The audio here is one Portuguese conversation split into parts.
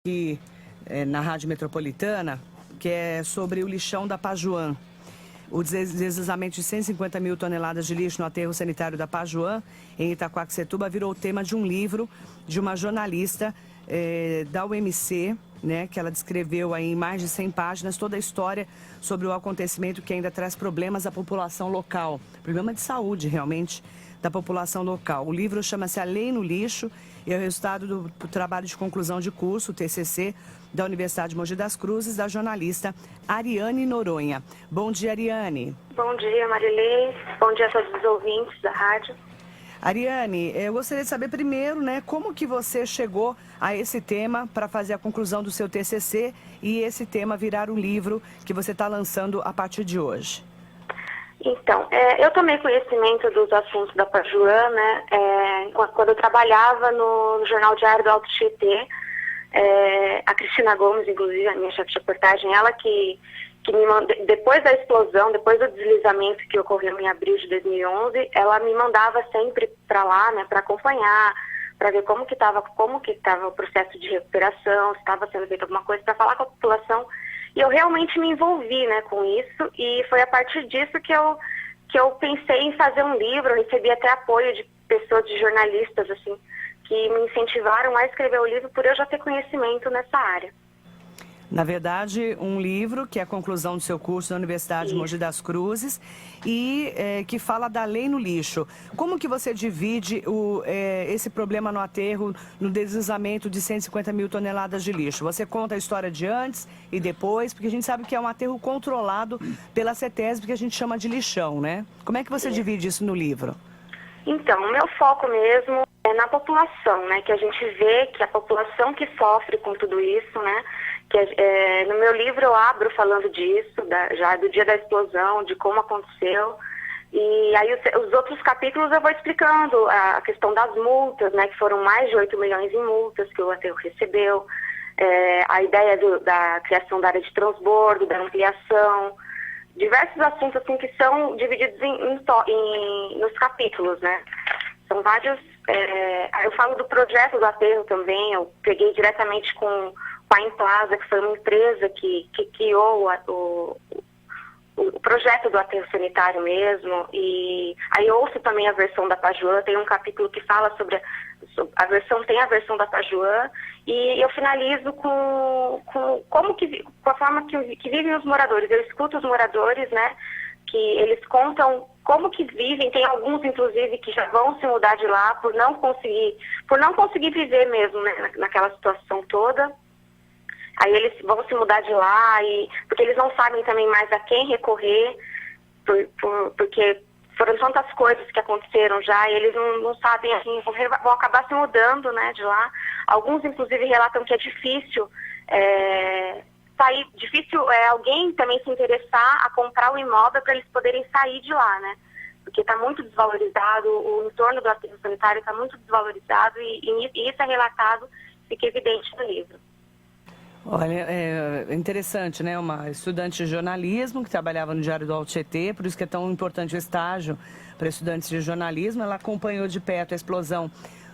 aqui na Rádio Metropolitana, que é sobre o lixão da Pajuã. O deslizamento de 150 mil toneladas de lixo no aterro sanitário da Pajuã, em Itaquaquecetuba, virou o tema de um livro de uma jornalista da UMC, né, que ela descreveu aí em mais de 100 páginas toda a história sobre o acontecimento que ainda traz problemas à população local. Problema de saúde, realmente, da população local. O livro chama-se A Lei no Lixo e é o resultado do trabalho de conclusão de curso, o TCC, da Universidade de Mogi das Cruzes, da jornalista Ariane Noronha. Bom dia, Ariane. Bom dia, Marilei. Bom dia a todos os ouvintes da rádio. Ariane, eu gostaria de saber primeiro, né, como que você chegou a esse tema para fazer a conclusão do seu TCC e esse tema virar um livro que você está lançando a partir de hoje. Então, eu tomei conhecimento dos assuntos da Pajuã, né, quando eu trabalhava no Jornal Diário do Alto Tietê. A Cristina Gomes, inclusive, a minha chefe de reportagem, ela que me mandou, depois da explosão, depois do deslizamento que ocorreu em abril de 2011, ela me mandava sempre para lá, né, para acompanhar, para ver como que estava o processo de recuperação, se estava sendo feita alguma coisa, para falar com a população. E eu realmente me envolvi, né, com isso, e foi a partir disso que eu pensei em fazer um livro. Eu recebi até apoio de pessoas, de jornalistas, assim, que me incentivaram a escrever o livro por eu já ter conhecimento nessa área. Na verdade, um livro que é a conclusão do seu curso na Universidade de Mogi das Cruzes e que fala da lei no lixo. Como que você divide esse problema no aterro, no deslizamento de 150 mil toneladas de lixo? Você conta a história de antes e depois, porque a gente sabe que é um aterro controlado pela CETESB, que a gente chama de lixão, né? Como é que você divide isso no livro? Então, o meu foco mesmo é na população, né? Que a gente vê que a população que sofre com tudo isso, né? No meu livro eu abro falando disso, já do dia da explosão, de como aconteceu. E aí os outros capítulos eu vou explicando a questão das multas, né? Que foram mais de 8 milhões em multas que o aterro recebeu. A ideia da criação da área de transbordo, da ampliação. Diversos assuntos assim que são divididos nos capítulos, né? São vários. Eu falo do projeto do aterro também. Eu peguei diretamente com a Implaza, que foi uma empresa que criou o projeto do aterro sanitário mesmo. E aí eu ouço também a versão da Pajuã. Tem um capítulo que fala sobre a versão da Pajuã. E eu finalizo com a forma que vivem os moradores. Eu escuto os moradores, né? Que eles contam como que vivem. Tem alguns, inclusive, que já vão se mudar de lá por não conseguir viver mesmo, né, naquela situação toda. Aí eles vão se mudar de lá, porque eles não sabem também mais a quem recorrer, porque foram tantas coisas que aconteceram já, e eles não sabem, assim, vão acabar se mudando, né, de lá. Alguns, inclusive, relatam que é difícil sair, alguém também se interessar a comprar o imóvel para eles poderem sair de lá, né? Porque está muito desvalorizado, o entorno do aterro sanitário está muito desvalorizado e isso é relatado, fica evidente no livro. Olha, é interessante, né? Uma estudante de jornalismo que trabalhava no Diário do Alto Tietê, por isso que é tão importante o estágio para estudantes de jornalismo. Ela acompanhou de perto a explosão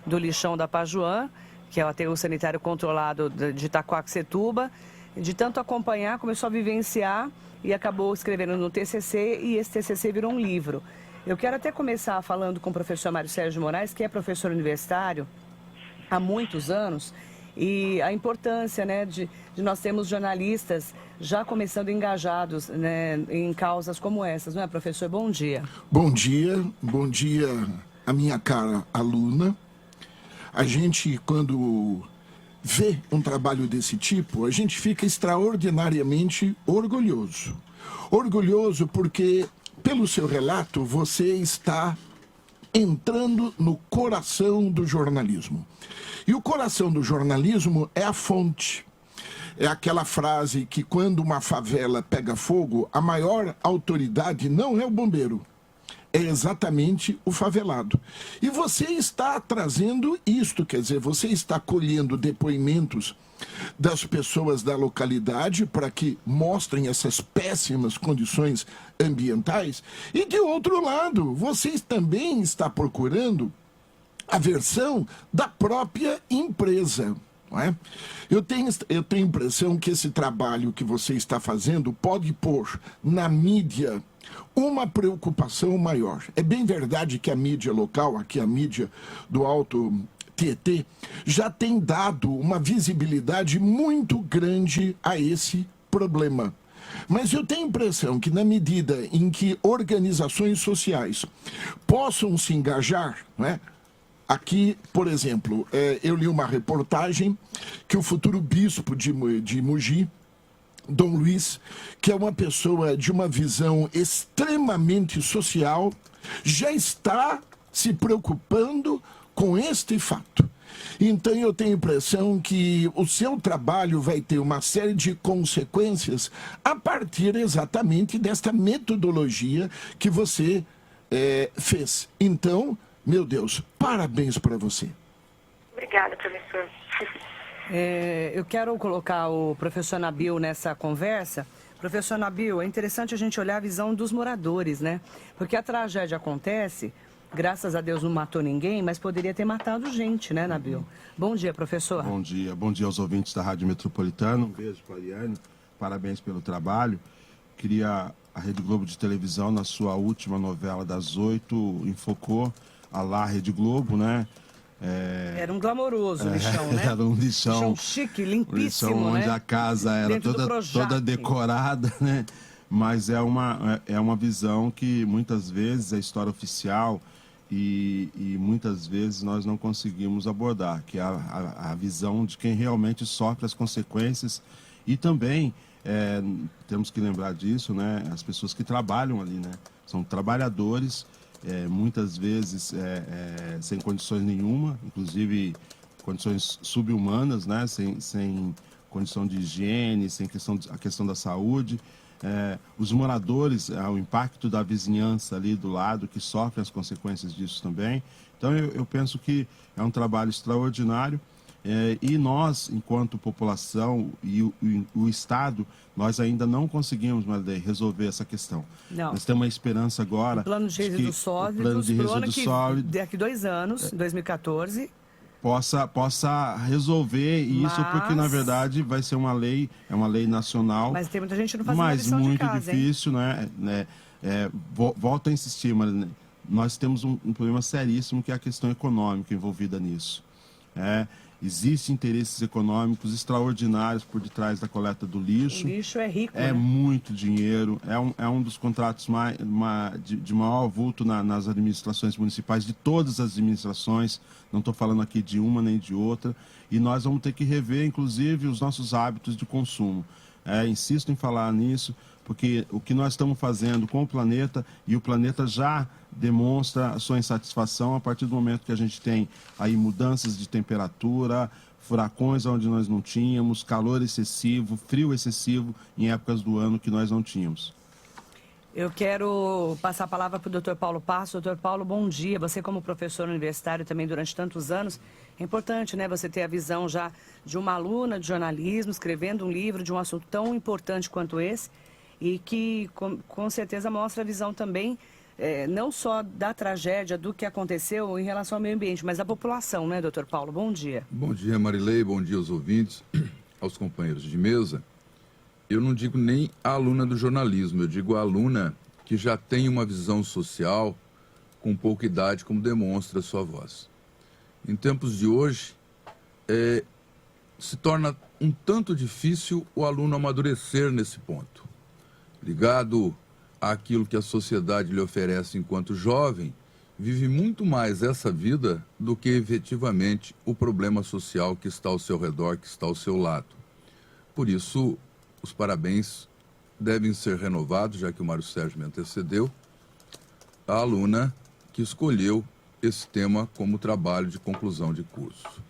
do lixão da Pajuã, que é o aterro sanitário controlado de Itaquaquecetuba. De tanto acompanhar, começou a vivenciar e acabou escrevendo no TCC, e esse TCC virou um livro. Eu quero até começar falando com o professor Mário Sérgio Moraes, que é professor universitário há muitos anos, e a importância, né, de nós termos jornalistas já começando engajados, né, em causas como essas, não é, professor? Bom dia. Bom dia a minha cara aluna. A gente, quando vê um trabalho desse tipo, a gente fica extraordinariamente orgulhoso. Orgulhoso porque, pelo seu relato, você está entrando no coração do jornalismo. E o coração do jornalismo é a fonte. É aquela frase que quando uma favela pega fogo, a maior autoridade não é o bombeiro, é exatamente o favelado. E você está trazendo isto, quer dizer, você está colhendo depoimentos das pessoas da localidade para que mostrem essas péssimas condições ambientais. E, de outro lado, você também está procurando a versão da própria empresa. não é? Eu tenho a impressão que esse trabalho que você está fazendo pode pôr na mídia uma preocupação maior. É bem verdade que a mídia local, aqui a mídia do Alto Tietê, já tem dado uma visibilidade muito grande a esse problema. Mas eu tenho a impressão que na medida em que organizações sociais possam se engajar, não é? Aqui, por exemplo, eu li uma reportagem que o futuro bispo de Mogi, Dom Luiz, que é uma pessoa de uma visão extremamente social, já está se preocupando com este fato. Então eu tenho a impressão que o seu trabalho vai ter uma série de consequências a partir exatamente desta metodologia que você fez. Então, meu Deus, parabéns para você. Obrigada, professor. Eu quero colocar o professor Nabil nessa conversa. Professor Nabil, é interessante a gente olhar a visão dos moradores, né? Porque a tragédia acontece, graças a Deus não matou ninguém, mas poderia ter matado gente, né, Nabil? Bom dia, professor. Bom dia aos ouvintes da Rádio Metropolitana. Um beijo para a Ariane, parabéns pelo trabalho. Queria a Rede Globo de televisão, na sua última novela das 8, enfocou a lá Rede Globo, né? Era um glamouroso lixão, né? Era um lixão chique, limpíssimo, um lixão onde né? a casa era toda decorada, né? Mas é uma visão que muitas vezes é história oficial e muitas vezes nós não conseguimos abordar, que é a visão de quem realmente sofre as consequências. E também temos que lembrar disso, né? As pessoas que trabalham ali, né? São trabalhadores, muitas vezes sem condições nenhuma, inclusive condições subhumanas, né? Sem condição de higiene, sem a questão da saúde. Os moradores, o impacto da vizinhança ali do lado, que sofrem as consequências disso também. Então eu penso que é um trabalho extraordinário. E nós, enquanto população e o Estado, nós ainda não conseguimos, Marilei, resolver essa questão. Não. Nós temos uma esperança agora... O plano de resíduos sólidos, plano de resíduos sólidos, daqui 2 anos, em 2014... possa resolver isso, porque na verdade vai ser uma lei, é uma lei nacional. Mas tem muita gente não fazendo a lição muito de casa, difícil, né? Volto a insistir, mas nós temos um problema seríssimo, que é a questão econômica envolvida nisso. Existem interesses econômicos extraordinários por detrás da coleta do lixo. O lixo é rico, É né? muito dinheiro, é um dos contratos de maior vulto nas administrações municipais, de todas as administrações, não estou falando aqui de uma nem de outra, e nós vamos ter que rever, inclusive, os nossos hábitos de consumo. Insisto em falar nisso, porque o que nós estamos fazendo com o planeta, e o planeta já demonstra a sua insatisfação a partir do momento que a gente tem aí mudanças de temperatura, furacões onde nós não tínhamos, calor excessivo, frio excessivo em épocas do ano que nós não tínhamos. Eu quero passar a palavra para o Dr. Paulo Passo. Dr. Paulo, bom dia. Você como professor universitário também durante tantos anos, é importante, né, você ter a visão já de uma aluna de jornalismo, escrevendo um livro de um assunto tão importante quanto esse, e que com certeza mostra a visão também, não só da tragédia, do que aconteceu em relação ao meio ambiente, mas da população, né, Dr. Paulo? Bom dia. Bom dia, Marilei, bom dia aos ouvintes, aos companheiros de mesa. Eu não digo nem a aluna do jornalismo, eu digo a aluna que já tem uma visão social com pouca idade, como demonstra a sua voz. Em tempos de hoje, se torna um tanto difícil o aluno amadurecer nesse ponto. Ligado àquilo que a sociedade lhe oferece enquanto jovem, vive muito mais essa vida do que efetivamente o problema social que está ao seu redor, que está ao seu lado. Por isso, os parabéns devem ser renovados, já que o Mário Sérgio me antecedeu, à aluna que escolheu esse tema como trabalho de conclusão de curso.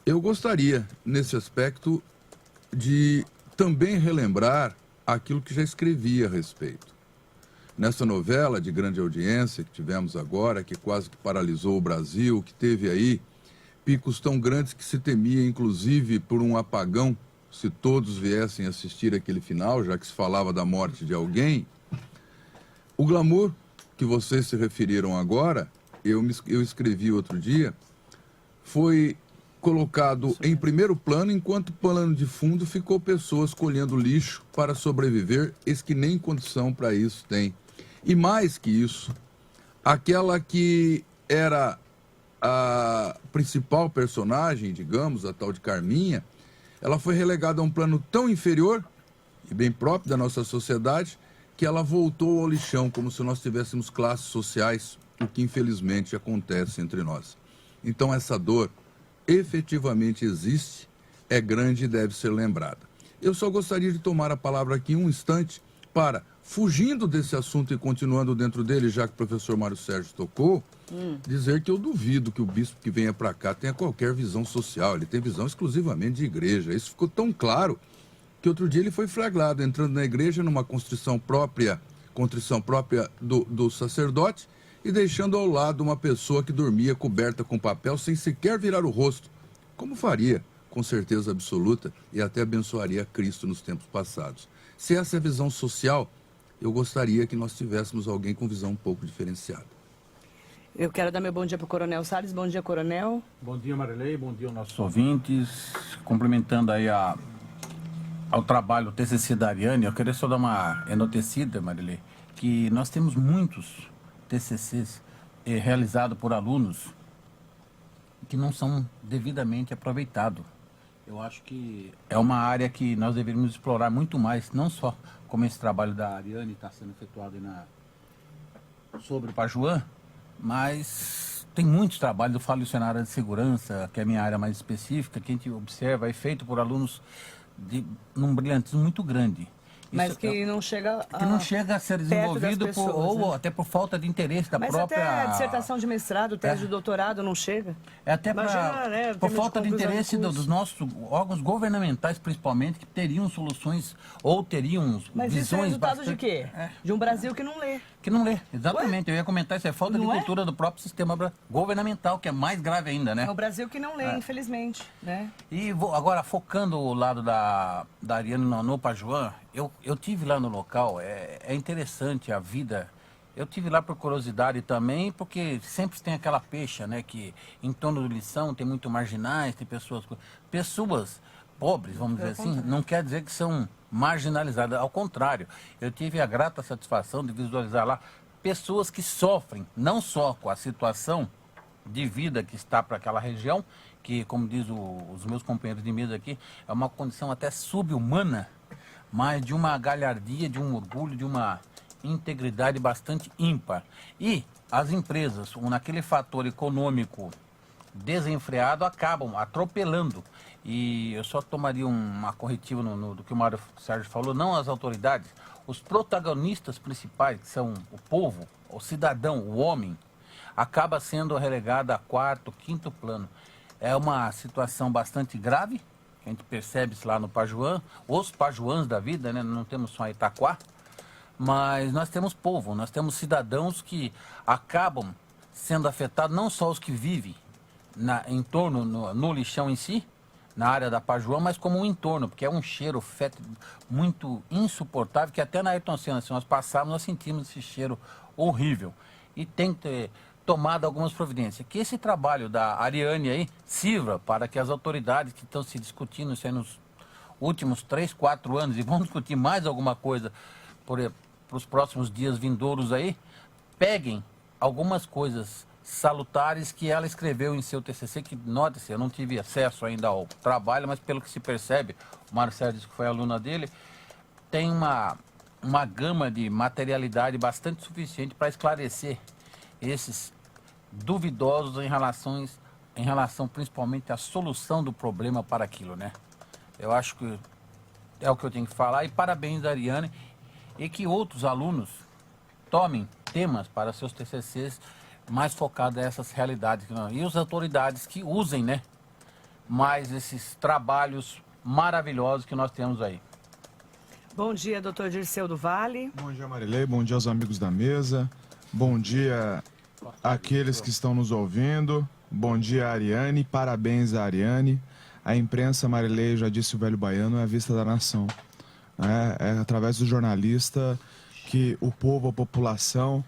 Eu gostaria, nesse aspecto, de também relembrar aquilo que já escrevi a respeito. Nessa novela de grande audiência que tivemos agora, que quase que paralisou o Brasil, que teve aí picos tão grandes que se temia, inclusive, por um apagão, se todos viessem assistir aquele final, já que se falava da morte de alguém. O glamour que vocês se referiram agora, eu escrevi outro dia, foi colocado em primeiro plano, enquanto plano de fundo ficou pessoas colhendo lixo para sobreviver, eis que nem condição para isso tem. E mais que isso, aquela que era a principal personagem, digamos, a tal de Carminha, ela foi relegada a um plano tão inferior e bem próprio da nossa sociedade, que ela voltou ao lixão, como se nós tivéssemos classes sociais, o que infelizmente acontece entre nós. Então essa dor efetivamente existe, é grande e deve ser lembrada. Eu só gostaria de tomar a palavra aqui um instante para, fugindo desse assunto e continuando dentro dele, já que o professor Mário Sérgio tocou, dizer que eu duvido que o bispo que venha para cá tenha qualquer visão social, ele tem visão exclusivamente de igreja. Isso ficou tão claro que outro dia ele foi flagrado entrando na igreja numa contrição própria do sacerdote e deixando ao lado uma pessoa que dormia coberta com papel sem sequer virar o rosto, como faria, com certeza absoluta, e até abençoaria Cristo nos tempos passados. Se essa é a visão social, eu gostaria que nós tivéssemos alguém com visão um pouco diferenciada. Eu quero dar meu bom dia para o Coronel Salles. Bom dia, Coronel. Bom dia, Marilei. Bom dia aos nossos ouvintes. Complementando aí ao trabalho TCC da Ariane, eu queria só dar uma enotecida, Marilei, que nós temos muitos TCCs realizados por alunos que não são devidamente aproveitados. Eu acho que é uma área que nós deveríamos explorar muito mais, não só como esse trabalho da Ariane está sendo efetuado sobre o Pajuã, mas tem muitos trabalhos, eu falo isso na área de segurança, que é a minha área mais específica, que a gente observa, é feito por alunos num brilhantismo muito grande. Mas que não chega a ser desenvolvido ou até por falta de interesse da própria... Mas até a dissertação de mestrado, tese de doutorado não chega. É até por falta de interesse dos nossos órgãos governamentais, principalmente, que teriam soluções ou teriam visões... Mas isso é resultado de quê? De um Brasil que não lê. Que não lê, exatamente. Ué? Eu ia comentar isso, é falta de cultura do próprio sistema governamental, que é mais grave ainda, né? É o Brasil que não lê, infelizmente, né? E agora, focando o lado da Ariane no Pajuã, eu tive lá no local, é interessante a vida. Eu tive lá por curiosidade também, porque sempre tem aquela pecha, né? Que em torno do lição tem muito marginais, tem pessoas pobres, vamos dizer assim, não quer dizer que são marginalizadas. Ao contrário, eu tive a grata satisfação de visualizar lá pessoas que sofrem, não só com a situação de vida que está para aquela região, que, como diz os meus companheiros de mesa aqui, é uma condição até sub-humana, mas de uma galhardia, de um orgulho, de uma integridade bastante ímpar. E as empresas, naquele fator econômico desenfreado, acabam atropelando. E eu só tomaria uma corretiva do que o Mário Sérgio falou, não as autoridades, os protagonistas principais, que são o povo, o cidadão, o homem, acaba sendo relegado a quarto, quinto plano. É uma situação bastante grave, que a gente percebe isso lá no Pajuã, os pajuãs da vida, né? Não temos só Itaquá, mas nós temos povo, nós temos cidadãos que acabam sendo afetados, não só os que vivem em torno, no lixão em si, na área da Pajuã, mas como um entorno, porque é um cheiro fétido muito insuportável, que até na Ayrton Senna, se nós passarmos, nós sentimos esse cheiro horrível. E tem que ter tomado algumas providências. Que esse trabalho da Ariane aí sirva para que as autoridades que estão se discutindo isso aí nos últimos 3, 4 anos, e vão discutir mais alguma coisa para os próximos dias vindouros aí, peguem algumas coisas salutares que ela escreveu em seu TCC, que, note-se, eu não tive acesso ainda ao trabalho, mas pelo que se percebe, o Marcelo disse que foi aluna dele, tem uma gama de materialidade bastante suficiente para esclarecer esses duvidosos em relação principalmente à solução do problema para aquilo, né? Eu acho que é o que eu tenho que falar, e parabéns, Ariane, e que outros alunos tomem temas para seus TCCs mais focados nessas realidades. E as autoridades que usem, né, mais esses trabalhos maravilhosos que nós temos aí. Bom dia, doutor Dirceu do Vale. Bom dia, Marilei. Bom dia aos amigos da mesa. Bom dia àqueles que estão nos ouvindo. Bom dia, Ariane. Parabéns a Ariane. A imprensa, Marilei, já disse o velho baiano, é a vista da nação. É através do jornalista que o povo, a população,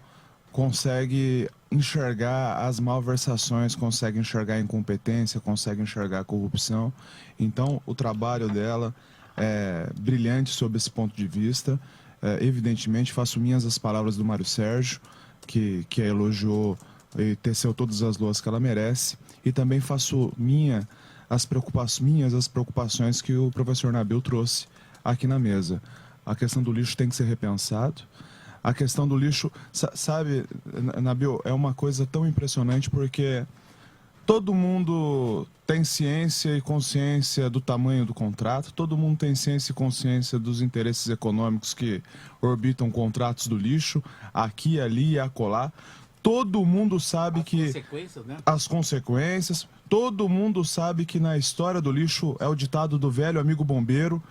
consegue enxergar as malversações, consegue enxergar a incompetência, consegue enxergar a corrupção. Então, o trabalho dela é brilhante sob esse ponto de vista. Evidentemente, faço minhas as palavras do Mário Sérgio, que a elogiou e teceu todas as loas que ela merece. E também faço minhas as preocupações que o professor Nabil trouxe aqui na mesa. A questão do lixo tem que ser repensado. A questão do lixo, sabe, Nabil, é uma coisa tão impressionante porque todo mundo tem ciência e consciência do tamanho do contrato, todo mundo tem ciência e consciência dos interesses econômicos que orbitam contratos do lixo, aqui, ali e acolá. Todo mundo sabe as consequências, todo mundo sabe que na história do lixo é o ditado do velho amigo bombeiro,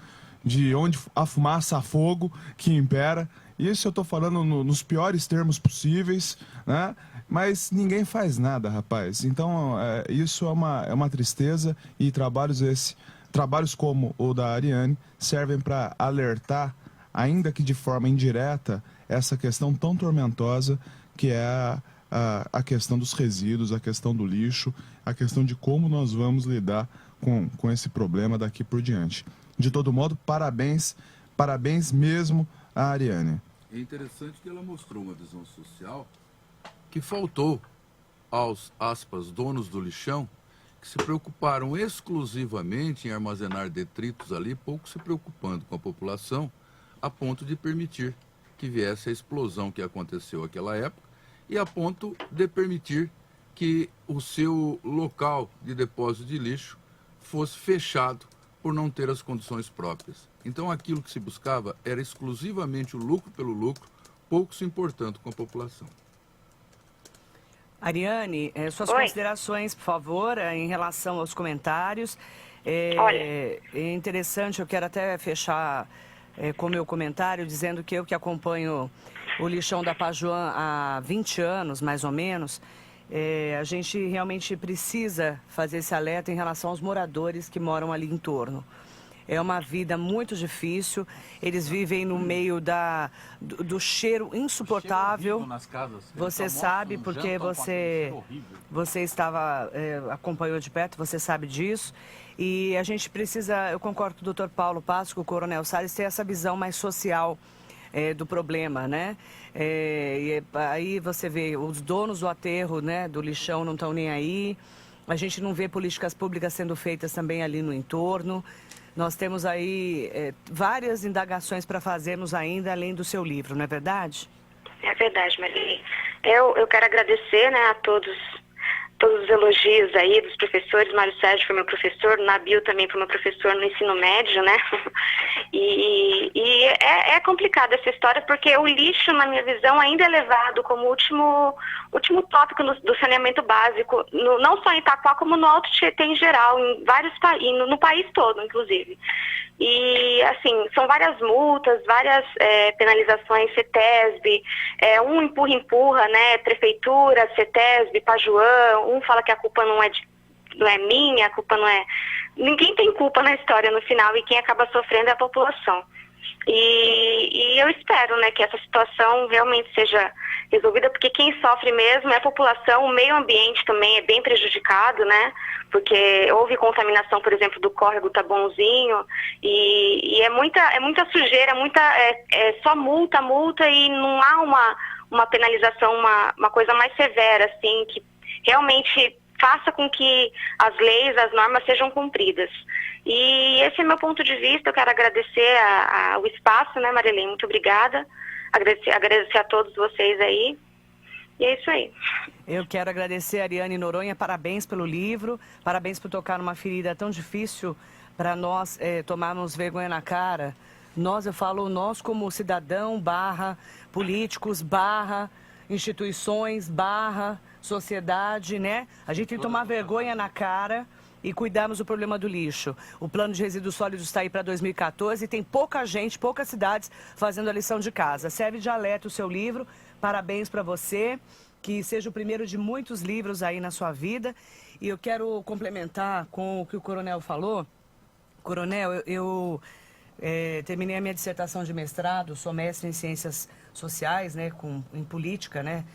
de onde a fumaça há fogo, que impera. Isso eu estou falando nos piores termos possíveis, né? Mas ninguém faz nada, rapaz. Então, isso é uma tristeza e trabalhos como o da Ariane servem para alertar, ainda que de forma indireta, essa questão tão tormentosa que é a questão dos resíduos, a questão do lixo, a questão de como nós vamos lidar com esse problema daqui por diante. De todo modo, parabéns mesmo a Ariane. É interessante que ela mostrou uma visão social que faltou aos, aspas, donos do lixão, que se preocuparam exclusivamente em armazenar detritos ali, pouco se preocupando com a população, a ponto de permitir que viesse a explosão que aconteceu naquela época e a ponto de permitir que o seu local de depósito de lixo fosse fechado por não ter as condições próprias. Então aquilo que se buscava era exclusivamente o lucro pelo lucro, pouco se importando com a população. Ariane, suas Oi. considerações, por favor, em relação aos comentários. Olha. É interessante, eu quero até fechar com o meu comentário, dizendo que eu que acompanho o lixão da Pajuã há 20 anos, mais ou menos, a gente realmente precisa fazer esse alerta em relação aos moradores que moram ali em torno. É uma vida muito difícil, eles vivem no meio do cheiro insuportável. O cheiro horrível nas casas. Você sabe, porque você estava, acompanhou de perto, você sabe disso. E a gente precisa, eu concordo com o Dr. Paulo Passo, com o Coronel Salles, ter essa visão mais social do problema, né? E aí você vê, os donos do aterro, né, do lixão não estão nem aí. A gente não vê políticas públicas sendo feitas também ali no entorno. Nós temos aí várias indagações para fazermos ainda, além do seu livro, não é verdade? É verdade, Maria. Eu quero agradecer, né, a todos os elogios aí dos professores. Mário Sérgio foi meu professor, Nabil também foi meu professor no ensino médio, né? E é complicada essa história, porque o lixo, na minha visão, ainda é levado como último tópico do saneamento básico, não só em Itaquá, como no Alto Tietê em geral, em vários no país todo, inclusive. E, assim, são várias multas, várias penalizações, CETESB, um empurra, né, Prefeitura, CETESB, Pajuã, um fala que a culpa não é minha, a culpa não é... Ninguém tem culpa na história no final e quem acaba sofrendo é a população. E eu espero, né, que essa situação realmente seja resolvida, porque quem sofre mesmo é a população, o meio ambiente também é bem prejudicado, né, porque houve contaminação, por exemplo, do córrego Taboãozinho, e é muita sujeira, só multa e não há uma penalização, uma coisa mais severa, assim, que realmente faça com que as leis, as normas sejam cumpridas. E esse é meu ponto de vista. Eu quero agradecer o espaço, né, Marilene? Muito obrigada. Agradecer a todos vocês aí. E é isso aí. Eu quero agradecer a Ariane Noronha. Parabéns pelo livro. Parabéns por tocar numa ferida tão difícil para nós tomarmos vergonha na cara. Eu falo nós como cidadão, políticos, instituições, sociedade, né? A gente tem que tomar vergonha na cara e cuidarmos do problema do lixo. O plano de resíduos sólidos está aí para 2014 e tem pouca gente, poucas cidades fazendo a lição de casa. Serve de alerta o seu livro. Parabéns para você. Que seja o primeiro de muitos livros aí na sua vida. E eu quero complementar com o que o Coronel falou. Coronel, Terminei a minha dissertação de mestrado, sou mestre em Ciências Sociais, né, em Política, né,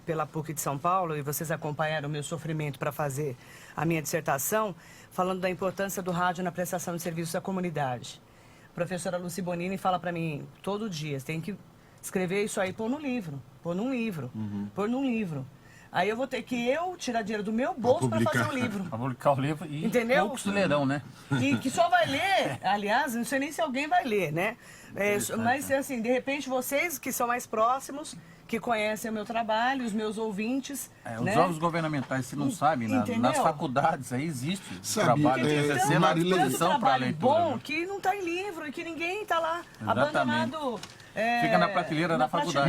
pela PUC de São Paulo, e vocês acompanharam o meu sofrimento para fazer a minha dissertação, falando da importância do rádio na prestação de serviços à comunidade. A professora Lucy Bonini fala para mim todo dia, você tem que escrever isso aí, pôr num livro. Aí eu vou ter que tirar dinheiro do meu bolso para fazer um livro. Para publicar o livro e entendeu? Poucos lerão, né? E que só vai ler, aliás, não sei nem se alguém vai ler, né? Mas, assim, de repente, vocês que são mais próximos, que conhecem o meu trabalho, os meus ouvintes... Os né? órgãos governamentais, se não sabem, nas faculdades aí existe trabalho de exercer tanto trabalho bom que não está em livro e que ninguém está lá abandonado... Fica na prateleira da faculdade.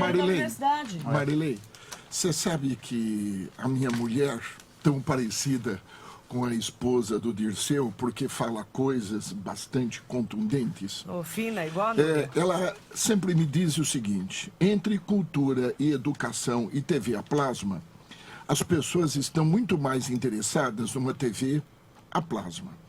Marilei, você sabe que a minha mulher, tão parecida com a esposa do Dirceu, porque fala coisas bastante contundentes. Fina, igual a ela sempre me diz o seguinte: entre cultura e educação e TV a plasma, as pessoas estão muito mais interessadas numa TV a plasma.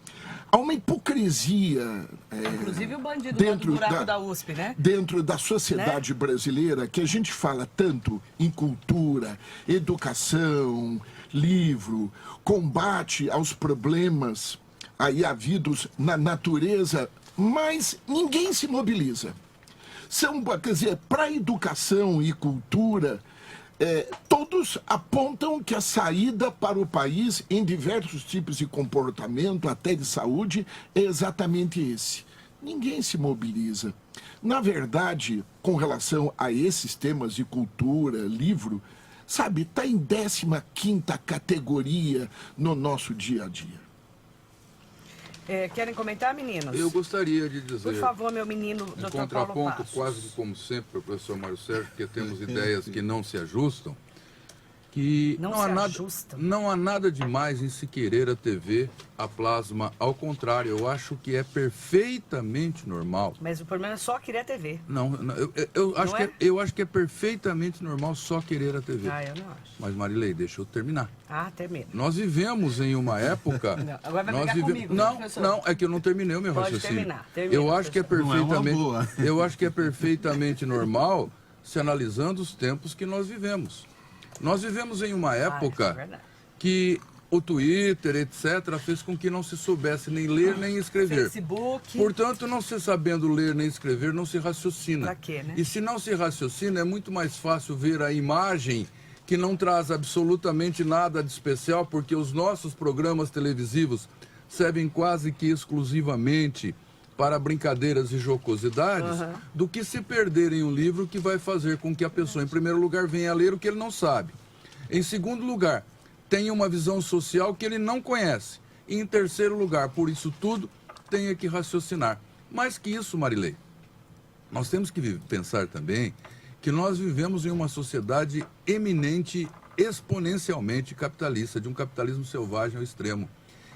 Há uma hipocrisia inclusive o bandido dentro do buraco da USP, né? Dentro da sociedade brasileira, que a gente fala tanto em cultura, educação, livro, combate aos problemas aí havidos na natureza, mas ninguém se mobiliza. Quer dizer, para educação e cultura, todos apontam que a saída para o país, em diversos tipos de comportamento, até de saúde, é exatamente esse. Ninguém se mobiliza. Na verdade, com relação a esses temas de cultura, livro, sabe, está em 15ª categoria no nosso dia a dia. Querem comentar, meninos? Eu gostaria de dizer... Por favor, meu menino, Dr. Paulo contraponto, Passos. quase que como sempre, para o professor Mário Sérgio, porque temos ideias que não se ajustam, que não há nada demais em se querer a TV a plasma. Ao contrário, eu acho que é perfeitamente normal. Mas o problema é só querer a TV. Eu acho que é perfeitamente normal só querer a TV. Eu não acho. Mas, Marilei, deixa eu terminar. Termina. Nós vivemos em uma época... Não, agora vai brigar comigo, não, é que eu não terminei o meu raciocínio. Termina, eu acho que é perfeitamente, eu acho que é perfeitamente normal, se analisando os tempos que nós vivemos. Nós vivemos em uma época que o Twitter, etc., fez com que não se soubesse nem ler nem escrever. Facebook. Portanto, não se sabendo ler nem escrever, não se raciocina. Pra quê, né? E se não se raciocina, é muito mais fácil ver a imagem que não traz absolutamente nada de especial, porque os nossos programas televisivos servem quase que exclusivamente para brincadeiras e jocosidades, do que se perder em um livro que vai fazer com que a pessoa, em primeiro lugar, venha a ler o que ele não sabe. Em segundo lugar, tenha uma visão social que ele não conhece. E em terceiro lugar, por isso tudo, tenha que raciocinar. Mais que isso, Marilei, nós temos que pensar também que nós vivemos em uma sociedade eminente, exponencialmente capitalista, de um capitalismo selvagem ao extremo,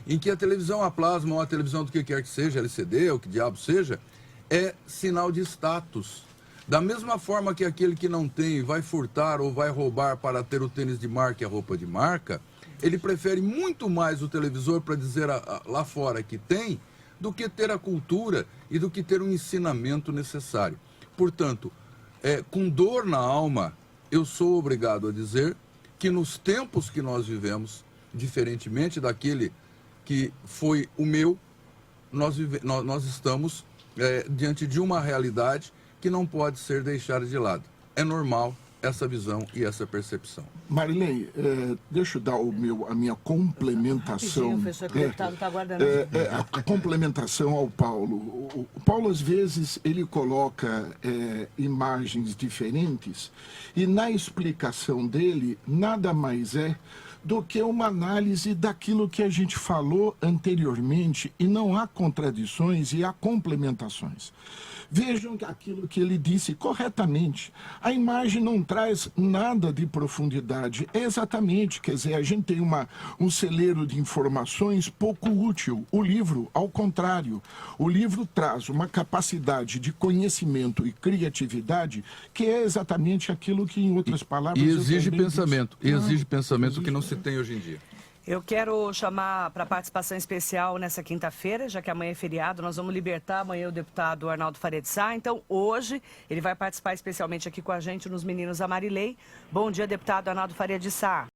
em que a televisão a plasma ou a televisão do que quer que seja, LCD ou que diabo seja, é sinal de status. Da mesma forma que aquele que não tem vai furtar ou vai roubar para ter o tênis de marca e a roupa de marca, ele prefere muito mais o televisor para dizer lá fora que tem, do que ter a cultura e do que ter um ensinamento necessário. Portanto, com dor na alma, eu sou obrigado a dizer que nos tempos que nós vivemos, diferentemente daquele que foi o meu, nós estamos diante de uma realidade que não pode ser deixada de lado. É normal essa visão e essa percepção. Marilei, deixa eu dar a minha complementação. A complementação ao Paulo. O Paulo, às vezes, ele coloca imagens diferentes e na explicação dele, nada mais é do que uma análise daquilo que a gente falou anteriormente, e não há contradições e há complementações. Vejam aquilo que ele disse corretamente. A imagem não traz nada de profundidade. É exatamente, quer dizer, a gente tem um celeiro de informações pouco útil. O livro, ao contrário, o livro traz uma capacidade de conhecimento e criatividade que é exatamente aquilo que, em outras palavras... E exige pensamento, exige pensamento que não se tem hoje em dia. Eu quero chamar para participação especial nessa quinta-feira, já que amanhã é feriado, nós vamos libertar amanhã o deputado Arnaldo Faria de Sá. Então, hoje, ele vai participar especialmente aqui com a gente nos Meninos da Marilei. Bom dia, deputado Arnaldo Faria de Sá.